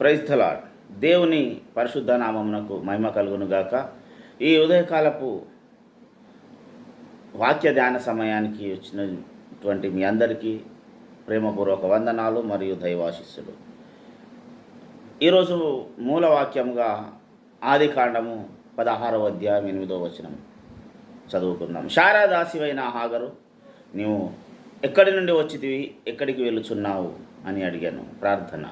Praise the lord. దేవుని పరిశుద్ధ నామమునకు మహిమ కలుగును గాక. ఈ ఉదయకాలపు వాక్య ధ్యాన సమయానికి వచ్చినటువంటి మీ అందరికీ ప్రేమపూర్వక వందనాలు మరియు దైవాశిస్సులు. ఈరోజు మూల వాక్యముగా ఆదికాండము 16వ అధ్యాయం 8వ వచనం చదువుకుందాం. శారాదాసివైన హాగరు, నీవు ఎక్కడి నుండి వచ్చితివి, ఎక్కడికి వెళ్ళుచున్నావు అని అడిగాను. ప్రార్థన.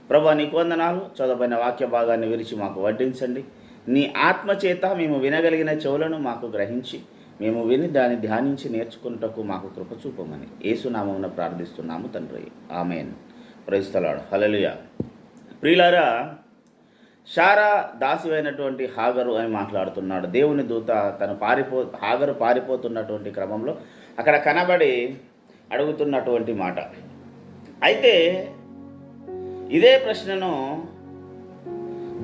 ప్రభువా, నీకు వందనాలు. చదవబడిన వాక్య భాగాన్ని విరిచి మాకు వడ్డించండి. నీ ఆత్మచేత మేము వినగలిగిన చెవులను మాకు గ్రహించి మేము విని దాన్ని ధ్యానించి నేర్చుకున్నటకు మాకు కృప చూపమని యేసునామమున ప్రార్థిస్తున్నాము తండ్రి. Amen. Praise the lord. Hallelujah. ప్రియులారా, శారా దాసివైనటువంటి హాగరు అని మాట్లాడుతున్నాడు. దేవుని దూత హాగరు పారిపోతున్నటువంటి క్రమంలో అక్కడ కనబడి అడుగుతున్నటువంటి మాట. అయితే ఇదే ప్రశ్నను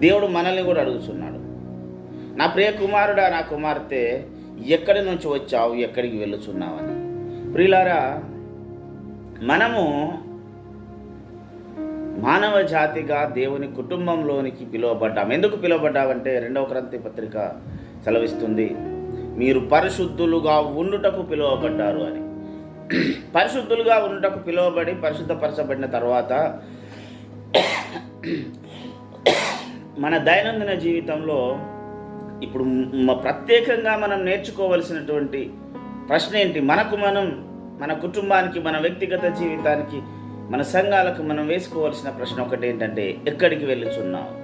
దేవుడు మనల్ని కూడా అడుగుతున్నాడు. నా ప్రియ కుమారుడా, నా కుమార్తె, ఎక్కడి నుంచి వచ్చావు, ఎక్కడికి వెళ్ళుచున్నావని. ప్రియులారా, మనము మానవ జాతిగా దేవుని కుటుంబంలోనికి పిలువబడ్డాం. ఎందుకు పిలువబడ్డామంటే 2వ కొరింథీ పత్రిక సెలవిస్తుంది, మీరు పరిశుద్ధులుగా ఉండుటకు పిలువబడ్డారు అని. పరిశుద్ధులుగా ఉండుటకు పిలువబడి పరిశుద్ధపరచబడిన తర్వాత మన దైనందిన జీవితంలో ఇప్పుడు ప్రత్యేకంగా మనం నేర్చుకోవలసినటువంటి ప్రశ్న ఏంటి? మన కుటుంబానికి, మన వ్యక్తిగత జీవితానికి, మన సంఘాలకు మనం వేసుకోవాల్సిన ప్రశ్న ఒకటి ఏంటంటే, ఎక్కడికి వెళ్ళుచున్నావు?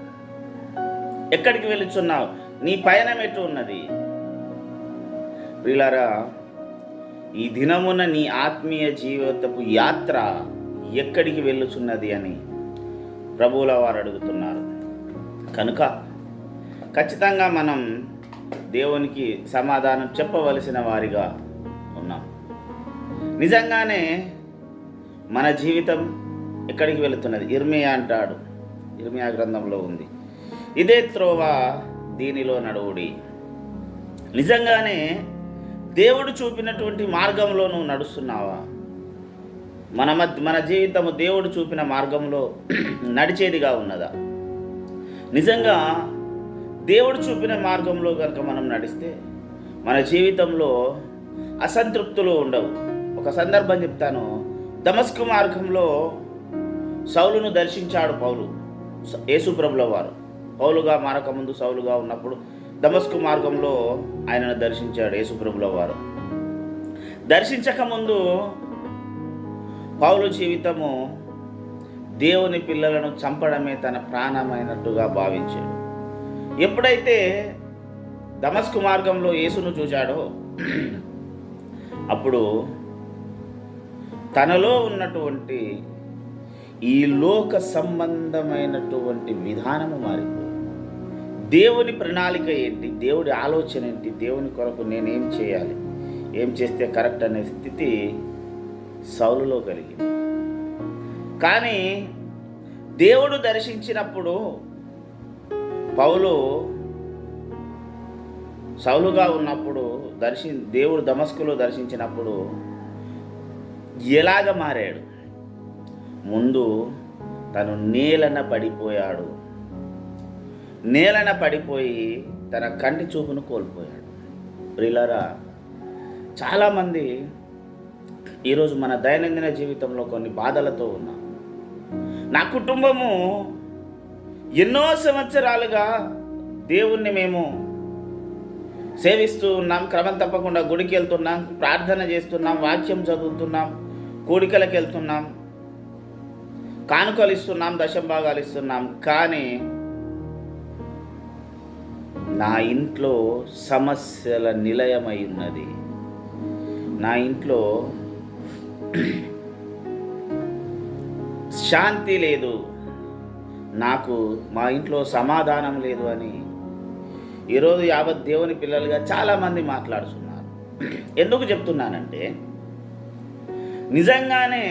ఎక్కడికి వెళ్ళుచున్నావు? నీ పయనం ఎటు ఉన్నది? ప్రియులారా, ఈ దినమున నీ ఆత్మీయ జీవితపు యాత్ర ఎక్కడికి వెళ్ళుచున్నది అని ప్రభువుల వారు అడుగుతున్నారు. కనుక ఖచ్చితంగా మనం దేవునికి సమాధానం చెప్పవలసిన వారిగా ఉన్నాం. నిజంగానే మన జీవితం ఎక్కడికి వెళుతున్నది? ఇర్మియా అంటాడు, ఇర్మియా గ్రంథంలో ఉంది, ఇదే త్రోవ, దీనిలో నడువుడి. నిజంగానే దేవుడు చూపినటువంటి మార్గంలో నువ్వు నడుస్తున్నావా? మన జీవితము దేవుడు చూపిన మార్గంలో నడిచేదిగా ఉన్నదా? నిజంగా దేవుడు చూపిన మార్గంలో కనుక మనం నడిస్తే మన జీవితంలో అసంతృప్తులు ఉండవు. ఒక సందర్భం చెప్తాను. దమస్కు మార్గంలో సౌలును దర్శించాడు పౌలు, యేసుప్రభుల వారు. పౌలుగా మారకముందు సౌలుగా ఉన్నప్పుడు దమస్కు మార్గంలో ఆయనను దర్శించాడు యేసుప్రభుల వారు. దర్శించకముందు పౌలు జీవితము దేవుని పిల్లలను చంపడమే తన ప్రాణమైనట్టుగా భావించాడు. ఎప్పుడైతే దమస్కు మార్గంలో యేసును చూశాడో అప్పుడు తనలో ఉన్నటువంటి ఈ లోక సంబంధమైనటువంటి విధానము మారిపోయింది. దేవుని ప్రణాళిక ఏంటి, దేవుడి ఆలోచన ఏంటి, దేవుని కొరకు నేనేం చేయాలి, ఏం చేస్తే కరెక్ట్ అనే స్థితి సౌలులో కలిగింది. కానీ దేవుడు దర్శించినప్పుడు పౌలు సౌలుగా ఉన్నప్పుడు దేవుడు దమస్కులో దర్శించినప్పుడు ఎలాగ మారాడు? ముందు తను నేలన పడిపోయాడు. నేలన పడిపోయి తన కంటి చూపును కోల్పోయాడు. ప్రియులారా, చాలామంది ఈరోజు మన దైనందిన జీవితంలో కొన్ని బాధలతో ఉన్నాం. నా కుటుంబము ఎన్నో సంవత్సరాలుగా దేవుణ్ణి మేము సేవిస్తూ ఉన్నాం, క్రమం తప్పకుండా గుడికి వెళ్తున్నాం, ప్రార్థన చేస్తున్నాం, వాక్యం చదువుతున్నాం, కూడికలకు వెళ్తున్నాం, కానుకలు ఇస్తున్నాం, దశంభాగాలు ఇస్తున్నాం. కానీ నా ఇంట్లో సమస్యల నిలయమై ఉన్నది. నా ఇంట్లో శాంతి లేదు, నాకు మా ఇంట్లో సమాధానం లేదు అని ఈరోజు యావత్ దేవుని పిల్లలుగా చాలామంది మాట్లాడుతున్నారు. ఎందుకు చెప్తున్నానంటే, నిజంగానే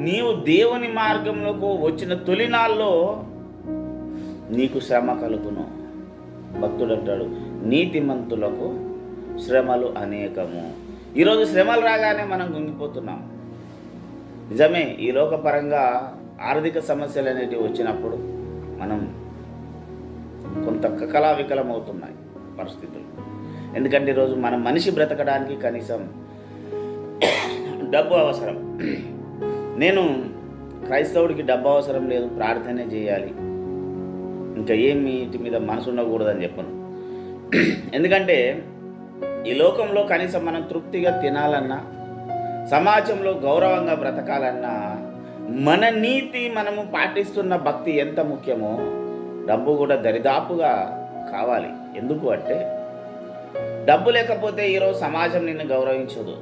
నీవు దేవుని మార్గంలోకి వచ్చిన తొలినాల్లో నీకు శ్రమ కలుగును. భక్తుడు అంటాడు, నీతిమంతులకు శ్రమలు అనేకము. ఈరోజు శ్రమలు రాగానే మనం గుంగిపోతున్నాం. నిజమే, ఈ లోకపరంగా ఆర్థిక సమస్యలు అనేటివి వచ్చినప్పుడు మనం కొంత కకలావికలమవుతున్నాయి పరిస్థితులు. ఎందుకంటే ఈరోజు మన మనిషి బ్రతకడానికి కనీసం డబ్బు అవసరం. నేను క్రైస్తవుడికి డబ్బు అవసరం లేదు, ప్రార్థనే చేయాలి, ఇంకా వీటి మీద మనసు ఉండకూడదని చెప్పను. ఎందుకంటే ఈ లోకంలో కనీసం మనం తృప్తిగా తినాలన్నా, సమాజంలో గౌరవంగా బ్రతకాలన్నా, మన నీతి మనము పాటిస్తున్న భక్తి ఎంత ముఖ్యమో డబ్బు కూడా దరిదాపుగా కావాలి. ఎందుకు అంటే డబ్బు లేకపోతే ఈరోజు సమాజం నిన్ను గౌరవించదు.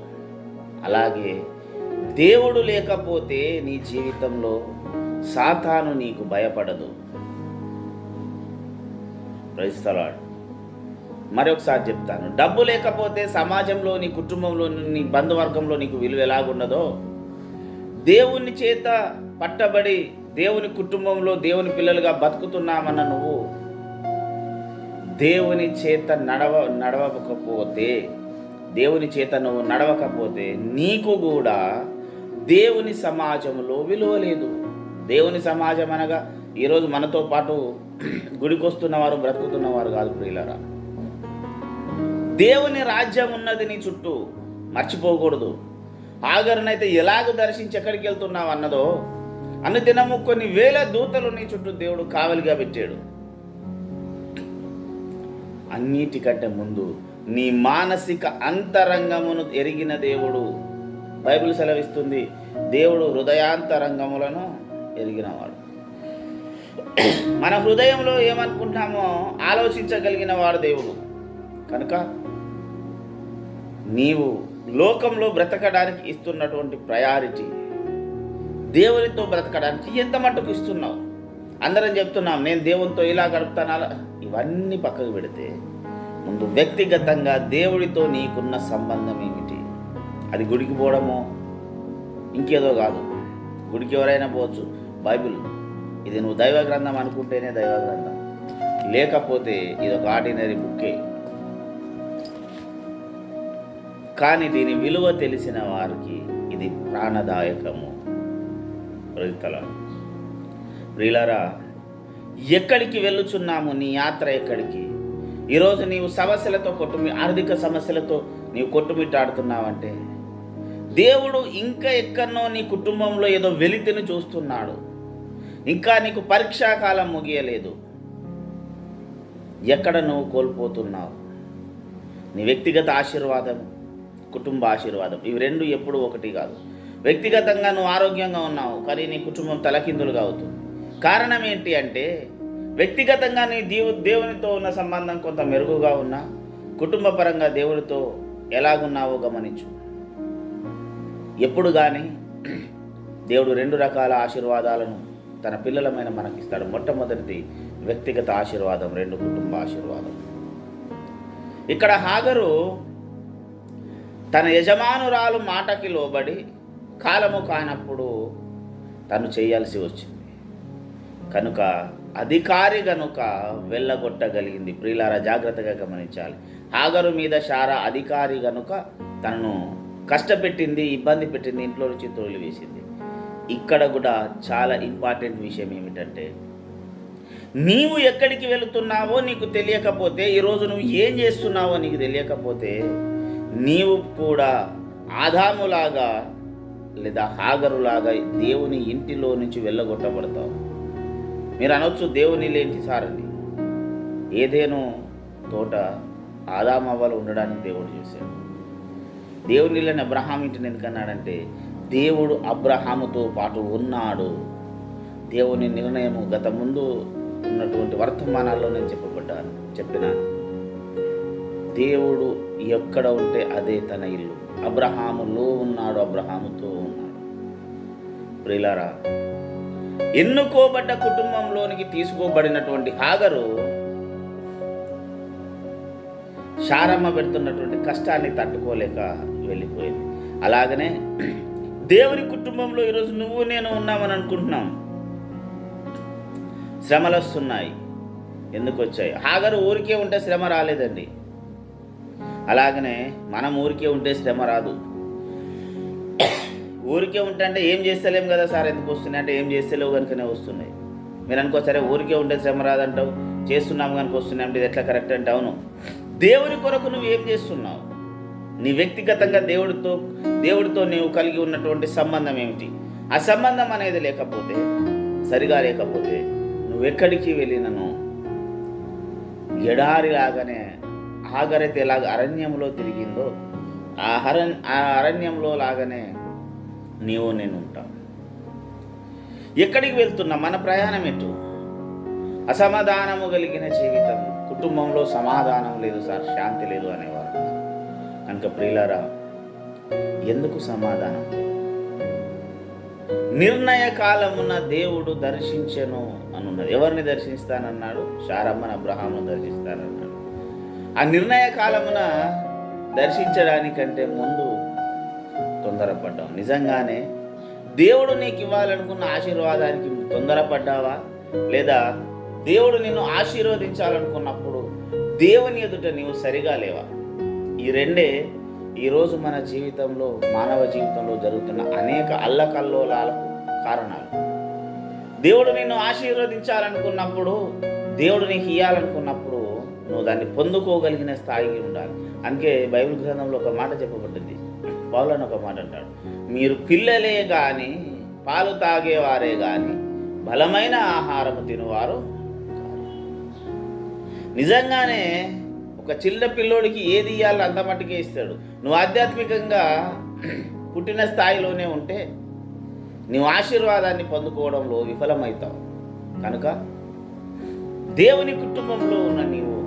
అలాగే దేవుడు లేకపోతే నీ జీవితంలో సాతాను నీకు భయపడదు. Praise the lord. మరొకసారి చెప్తాను, డబ్బు లేకపోతే సమాజంలో, నీ కుటుంబంలో, నీ బంధువర్గంలో నీకు విలువ ఎలాగుండదో, దేవుని చేత పట్టబడి దేవుని కుటుంబంలో దేవుని పిల్లలుగా బతుకుతున్నామన్న నువ్వు దేవుని చేత నడవకపోతే, దేవుని చేత నువ్వు నడవకపోతే నీకు కూడా దేవుని సమాజంలో విలువ లేదు. దేవుని సమాజం అనగా ఈరోజు మనతో పాటు గుడికి వస్తున్నవారు, బ్రతుకుతున్నవారు కాదు ప్రియులారా. దేవుని రాజ్యం ఉన్నది నీ చుట్టూ, మర్చిపోకూడదు. హాగరునైతే ఎలాగ దర్శించి ఎక్కడికి వెళ్తున్నావు అన్నదో, అనుదినము కొన్ని వేల దూతలు నీ చుట్టూ దేవుడు కావలిగా పెట్టాడు. అన్నిటికంటే ముందు నీ మానసిక అంతరంగమును ఎరిగిన దేవుడు. బైబిల్ సెలవిస్తుంది, దేవుడు హృదయాంతరంగములను ఎరిగినవాడు. మన హృదయంలో ఏమనుకుంటామో ఆలోచించగలిగిన వాడు దేవుడు. కనుక నీవు లోకంలో బ్రతకడానికి ఇస్తున్నటువంటి ప్రయారిటీ, దేవునితో బ్రతకడానికి ఎంత మట్టుకు ఇస్తున్నావు? అందరం చెప్తున్నాం, నేను దేవునితో ఇలా గడుపుతాను అలా. ఇవన్నీ పక్కకు పెడితే ముందు వ్యక్తిగతంగా దేవుడితో నీకున్న సంబంధం ఏమిటి? అది గుడికి పోవడమో ఇంకేదో కాదు. గుడికి ఎవరైనా పోవచ్చు, బైబిల్ ఇది నువ్వు దైవ గ్రంథం అనుకుంటేనే దైవ గ్రంథం, లేకపోతే ఇది ఒక ఆర్డినరీ బుక్కే. కానీ దీని విలువ తెలిసిన వారికి ఇది ప్రాణదాయకము. ప్రియులారా, ఎక్కడికి వెళ్ళుచున్నాము? నీ యాత్ర ఎక్కడికి? ఈరోజు నీవు సమస్యలతో ఆర్థిక సమస్యలతో నీవు కొట్టుమిట్టాడుతున్నావంటే దేవుడు ఇంకా ఎక్కడనో నీ కుటుంబంలో ఏదో వెలితిని చూస్తున్నాడు. ఇంకా నీకు పరీక్షాకాలం ముగియలేదు. ఎక్కడ నువ్వు కోల్పోతున్నావు? నీ వ్యక్తిగత ఆశీర్వాదం, కుటుంబ ఆశీర్వాదం, ఇవి రెండు ఎప్పుడు ఒకటి కాదు. వ్యక్తిగతంగా నువ్వు ఆరోగ్యంగా ఉన్నావు, కానీ నీ కుటుంబం తలకిందులుగా అవుతుంది. కారణం ఏంటి అంటే వ్యక్తిగతంగా నీ దేవునితో ఉన్న సంబంధం కొంత మెరుగుగా ఉన్నా, కుటుంబ పరంగా దేవుడితో ఎలాగున్నావో గమనించు. ఎప్పుడు కానీ దేవుడు రెండు రకాల ఆశీర్వాదాలను తన పిల్లలమైన మనకిస్తాడు. మొట్టమొదటిది వ్యక్తిగత ఆశీర్వాదం, రెండు కుటుంబ ఆశీర్వాదం. ఇక్కడ హాగరు తన యజమానురాలు మాటకి లోబడి కాలము కానప్పుడు తను చేయాల్సి వచ్చింది. కనుక అధికారి గనుక వెళ్ళగొట్టగలిగింది. ప్రియులారా, జాగ్రత్తగా గమనించాలి. హాగరు మీద శారా అధికారి గనుక తనను కష్టపెట్టింది, ఇబ్బంది పెట్టింది, ఇంట్లో నుంచి తోలివేసింది. ఇక్కడ కూడా చాలా ఇంపార్టెంట్ విషయం ఏమిటంటే, నీవు ఎక్కడికి వెళుతున్నావో నీకు తెలియకపోతే, ఈరోజు నువ్వు ఏం చేస్తున్నావో నీకు తెలియకపోతే, నీవు కూడా ఆదాములాగా లేదా హాగరులాగా దేవుని ఇంటిలో నుంచి వెళ్ళగొట్టబడతావు. మీరు అనొచ్చు, దేవుని లేంటి సార్ అని. ఏదేనో తోట ఆదామవ్వలు ఉండడానికి దేవుడు చూశాడు. దేవుని లేని అబ్రహాం ఇంటిని ఎందుకన్నాడంటే, దేవుడు అబ్రహాముతో పాటు ఉన్నాడు. దేవుని నిర్ణయము గత ముందు ఉన్నటువంటి వర్తమానాల్లో నేను చెప్పిన దేవుడు ఎక్కడ ఉంటే అదే తన ఇల్లు. అబ్రహాములో ఉన్నాడు, అబ్రహాముతో ఉన్నాడు. ప్రియులారా, ఎన్నుకోబడ్డ కుటుంబంలోనికి తీసుకోబడినటువంటి హాగరు శారమ్మ పెడుతున్నటువంటి కష్టాన్ని తట్టుకోలేక వెళ్ళిపోయింది. అలాగనే దేవుని కుటుంబంలో ఈరోజు నువ్వు నేను ఉన్నామని అనుకుంటున్నాం. శ్రమలు వస్తున్నాయి. ఎందుకు వచ్చాయి? హాగరు ఊరికే ఉంటే శ్రమ రాలేదండి. అలాగనే మనం ఊరికే ఉంటే శ్రమ రాదు. ఊరికే ఉంటే అంటే ఏం చేస్తలేం కదా సార్, ఎందుకు వస్తున్నాయి అంటే ఏం చేస్తలేవు కనుకనే వస్తున్నాయి. మీరు అనుకో, సరే ఊరికే ఉండే శ్రమ రాదంటావు, చేస్తున్నాము కనుక వస్తున్నాం అంటే ఇది ఎట్లా కరెక్ట్ అంటే, అవును, దేవుని కొరకు నువ్వు ఏం చేస్తున్నావు? నీ వ్యక్తిగతంగా దేవుడితో నీవు కలిగి ఉన్నటువంటి సంబంధం ఏమిటి? ఆ సంబంధం అనేది లేకపోతే, సరిగా లేకపోతే నువ్వెక్కడికి వెళ్ళినను ఎడారిలాగానే ఆగరైతే ఎలాగ అరణ్యంలో తిరిగిందో ఆ అరణ్యంలో లాగానే నేను ఉంటావు. ఎక్కడికి వెళ్తున్నా? మన ప్రయాణం ఎటు? అసమాధానము కలిగిన జీవితం, కుటుంబంలో సమాధానం లేదు సార్, శాంతి లేదు అనేవారు. కనుక ప్రియులారా, ఎందుకు సమాధానం? నిర్ణయ కాలమున దేవుడు దర్శించెను అనున్నది. ఎవరిని దర్శిస్తానన్నాడు? శారమ్మను, అబ్రహామును దర్శిస్తానన్నాడు. ఆ నిర్ణయ కాలమున దర్శించడానికంటే ముందు తొందరపడ్డావు. నిజంగానే దేవుడు నీకు ఇవ్వాలనుకున్న ఆశీర్వాదానికి తొందరపడ్డావా? లేదా దేవుడు నిన్ను ఆశీర్వదించాలనుకున్నప్పుడు దేవుని ఎదుట నీవు సరిగా లేవా? ఈ రెండే ఈరోజు మన జీవితంలో, మానవ జీవితంలో జరుగుతున్న అనేక అల్లకల్లోలాలకు కారణాలు. దేవుడు నిన్ను ఆశీర్వదించాలనుకున్నప్పుడు, దేవుడు నీకు ఇవ్వాలనుకున్నప్పుడు నువ్వు దాన్ని పొందుకోగలిగిన స్థాయికి ఉండాలి. అందుకే బైబిల్ గ్రంథంలో ఒక మాట చెప్పబడింది. పౌలు ఒక మాట అంటాడు, మీరు పిల్లలే కానీ పాలు తాగేవారే కానీ బలమైన ఆహారము తినేవారు. నిజంగానే ఒక చిన్న పిల్లోడికి ఏది ఇవ్వాలో అంత మట్టుకే ఇస్తాడు. నువ్వు ఆధ్యాత్మికంగా పుట్టిన స్థాయిలోనే ఉంటే నువ్వు ఆశీర్వాదాన్ని పొందుకోవడంలో విఫలమవుతావు. కనుక దేవుని కుటుంబంలో ఉన్న నీవు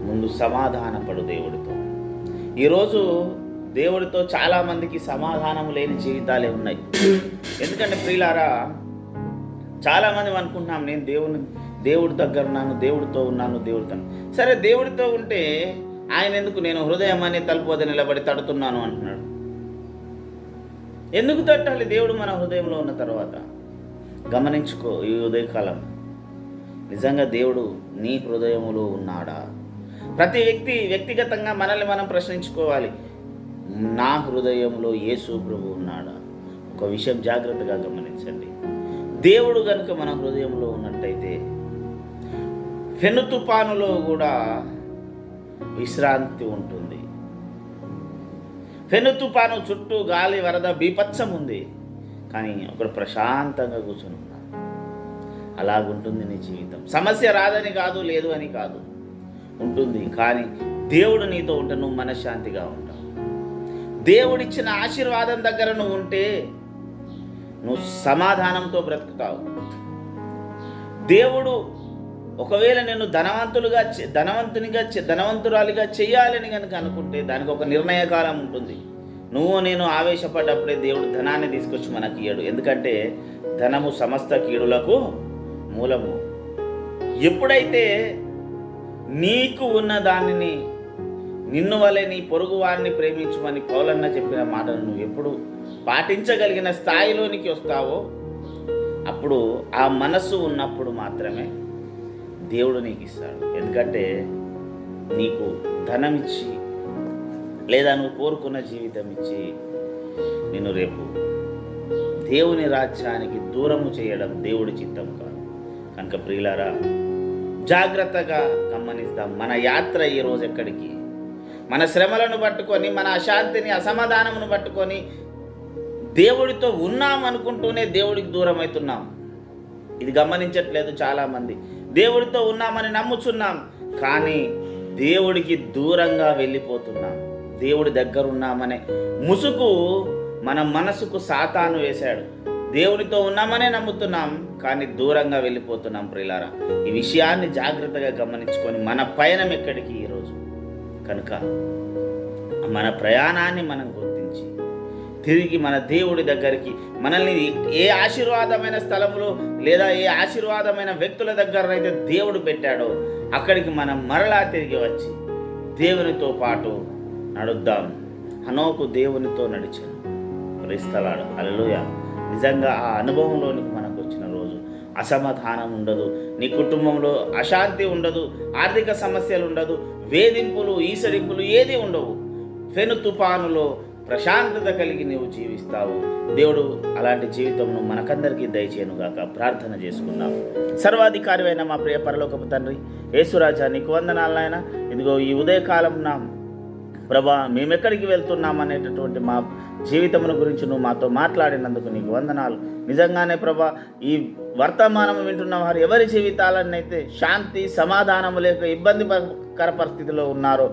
ముందు సమాధానపడు దేవుడితో. ఈరోజు దేవుడితో చాలామందికి సమాధానం లేని జీవితాలే ఉన్నాయి. ఎందుకంటే ప్రియులారా, చాలామంది అనుకుంటున్నాం, నేను దేవుడి దగ్గర ఉన్నాను, దేవుడితో ఉన్నాను, దేవుడితో. సరే, దేవుడితో ఉంటే ఆయన ఎందుకు నేను హృదయం అనే తలుపు వద్ద నిలబడి తడుతున్నాను అంటున్నాడు? ఎందుకు తట్టాలి దేవుడు మన హృదయంలో ఉన్న తర్వాత? గమనించుకో, ఈ ఉదయకాలం నిజంగా దేవుడు నీ హృదయంలో ఉన్నాడా? ప్రతి వ్యక్తిగతంగా మనల్ని మనం ప్రశ్నించుకోవాలి. నా హృదయంలో యేసు ప్రభు ఉన్నాడా? ఒక విషయం జాగ్రత్తగా గమనించండి. దేవుడు కనుక మన హృదయంలో ఉన్నట్టయితే పెను తుఫానులో కూడా విశ్రాంతి ఉంటుంది. పెను తుఫాను చుట్టూ గాలి, వరద, బీభత్సం ఉంది, కానీ ఒకడు ప్రశాంతంగా కూర్చొని ఉన్నాడు. అలాగుంటుంది నీ జీవితం. సమస్య రాదని కాదు, లేదు అని కాదు, ఉంటుంది. కానీ దేవుడు నీతో ఉంటే నువ్వు మనశ్శాంతిగా ఉంటావు. దేవుడిచ్చిన ఆశీర్వాదం దగ్గర నువ్వు ఉంటే నువ్వు సమాధానంతో బ్రతుకుతావు. దేవుడు ఒకవేళ నేను ధనవంతురాలిగా చేయాలని కనుక అనుకుంటే దానికి ఒక నిర్ణయ కాలం ఉంటుంది. నేను ఆవేశపడ్డప్పుడే దేవుడు ధనాన్ని తీసుకొచ్చి మనకి ఇయ్యడు. ఎందుకంటే ధనము సమస్త కీడులకు మూలము. ఎప్పుడైతే నీకు ఉన్న దానిని, నిన్ను వలె నీ పొరుగు వారిని ప్రేమించమని పౌలన్న చెప్పిన మాటను నువ్వు ఎప్పుడు పాటించగలిగిన స్థాయిలోనికి వస్తావో అప్పుడు, ఆ మనస్సు ఉన్నప్పుడు మాత్రమే దేవుడు నీకు ఇస్తాడు. ఎందుకంటే నీకు ధనం ఇచ్చి లేదా నువ్వు కోరుకున్న జీవితం ఇచ్చి నిన్ను రేపు దేవుని రాజ్యానికి దూరము చేయడం దేవుడి చిత్తం కాదు. కనుక ప్రియులారా, జాగ్రత్తగా గమనిస్తాం. మన యాత్ర ఈరోజు ఎక్కడికి? మన శ్రమలను పట్టుకొని, మన అశాంతిని, అసమాధానమును పట్టుకొని దేవుడితో ఉన్నాం అనుకుంటూనే దేవుడికి దూరం అవుతున్నాం. ఇది గమనించట్లేదు చాలామంది. దేవుడితో ఉన్నామని నమ్ముచున్నాం, కానీ దేవుడికి దూరంగా వెళ్ళిపోతున్నాం. దేవుడి దగ్గర ఉన్నామనే ముసుగు మన మనసుకు సాతాను వేశాడు. దేవుడితో ఉన్నామనే నమ్ముతున్నాం, కానీ దూరంగా వెళ్ళిపోతున్నాం. ప్రియులారా, ఈ విషయాన్ని జాగ్రత్తగా గమనించుకొని మన పయనం ఎక్కడికి ఈరోజు? కనుక మన ప్రయాణాన్ని మనం గుర్తించి తిరిగి మన దేవుడి దగ్గరికి, మనల్ని ఏ ఆశీర్వాదమైన స్థలములో లేదా ఏ ఆశీర్వాదమైన వ్యక్తుల దగ్గర అయితే దేవుడు పెట్టాడో అక్కడికి మనం మరలా తిరిగి వచ్చి దేవునితో పాటు నడుద్దాం. హనోకు దేవునితో నడిచాను. క్రీస్తలాడు. హల్లెలూయా. నిజంగా ఆ అనుభవంలోనికి మనకు వచ్చిన రోజు అసమాధానం ఉండదు, నీ కుటుంబంలో అశాంతి ఉండదు, ఆర్థిక సమస్యలు ఉండదు, వేధింపులు, ఈసడింపులు ఏది ఉండవు. పెను తుఫానులో ప్రశాంతత కలిగి నీవు జీవిస్తావు. దేవుడు అలాంటి జీవితంను మనకందరికీ దయచేయనుగాక. ప్రార్థన చేసుకుందాం. సర్వాధికారి అయిన మా ప్రియ పరలోకపు తండ్రి యేసురాజా, నీకు వందనాలు నాయన. ఇదిగో ఈ ఉదయకాలం ప్రభా, మేమెక్కడికి వెళ్తున్నాం అనేటటువంటి మా జీవితమును గురించి నువ్వు మాతో మాట్లాడినందుకు నీకు వందనాలు. నిజంగానే ప్రభా, ఈ వర్తమానం వింటున్న వారు ఎవరి జీవితాలనైతే శాంతి సమాధానము లేక ఇబ్బందికర పరిస్థితిలో ఉన్నారో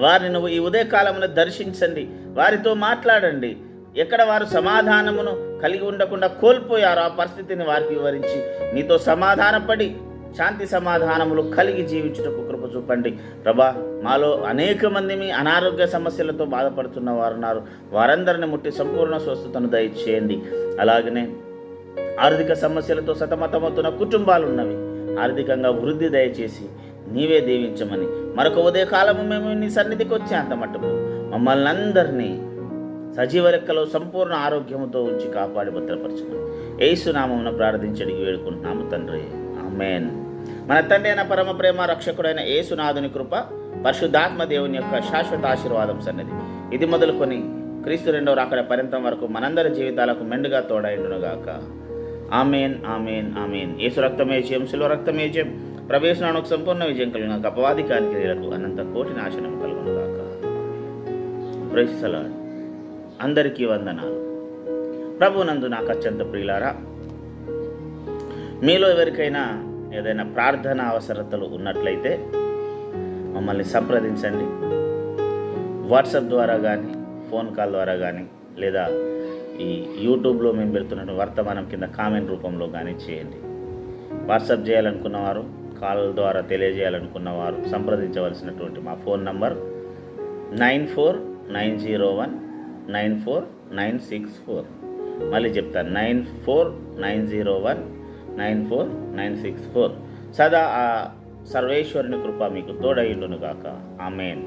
వారిని నువ్వు ఈ ఉదయకాలమును దర్శించండి, వారితో మాట్లాడండి. ఎక్కడ వారు సమాధానమును కలిగి ఉండకుండా కోల్పోయారో ఆ పరిస్థితిని వారికి వివరించి నీతో సమాధానపడి శాంతి సమాధానములు కలిగి జీవించుటకు కృప చూపండి ప్రభా. మాలో అనేక మంది అనారోగ్య సమస్యలతో బాధపడుతున్న వారు ఉన్నారు. వారందరిని ముట్టి సంపూర్ణ స్వస్థతను దయచేయండి. అలాగనే ఆర్థిక సమస్యలతో సతమతమవుతున్న కుటుంబాలు ఉన్నవి. ఆర్థికంగా వృద్ధి దయచేసి నీవే దీవించమని మరొక ఉదయకాలము మేము నీ సన్నిధికి వచ్చేంత మట్టుకు మమ్మల్ని అందరినీ సజీవ రెక్కలో సంపూర్ణ ఆరోగ్యముతో ఉంచి కాపాడి భద్రపరచమని యేసు నామమున ప్రార్థించడికి వేడుకుంటున్నాము తండ్రి. ఆమేన్. మన తండ్రి అయిన పరమ ప్రేమ రక్షకుడైన యేసునాథుని కృప, పరిశుద్ధాత్మ దేవుని యొక్క శాశ్వత ఆశీర్వాదం సన్నది ఇది మొదలుకొని క్రీస్తు రెండవ రాకడ పర్యంతం వరకు మనందరి జీవితాలకు మెండుగా తోడైండునుగాక. ఆమేన్, ఆమేన్, ఆమేన్. యేసు రక్తమే జయం, శిలువ రక్తమే జయం. ప్రవేశనానికి సంపూర్ణ విజయం కలిగిన అపవాదికారి క్రియలకు అనంత కోటి నాశనం కలుగునుగాక. Praise the Lord. అందరికీ వందనాలు. ప్రభునందు నాకు అత్యంత ప్రియులారా, మీలో ఎవరికైనా ఏదైనా ప్రార్థన అవసరతలు ఉన్నట్లయితే మమ్మల్ని సంప్రదించండి. వాట్సాప్ ద్వారా కానీ, ఫోన్ కాల్ ద్వారా కానీ, లేదా ఈ యూట్యూబ్లో మేము పెడుతున్న వర్తమానం కింద కామెంట్ రూపంలో కానీ చేయండి. వాట్సాప్ చేయాలనుకున్నవారు, కాల్ ద్వారా తెలియజేయాలనుకున్నవారు సంప్రదించవలసినటువంటి మా ఫోన్ నంబర్ 9490194964. మళ్ళీ చెప్తాను, 9490194964. సదా ఆ సర్వేశ్వరుని కృప మీకు తోడైండునుగాక. ఆమేన్.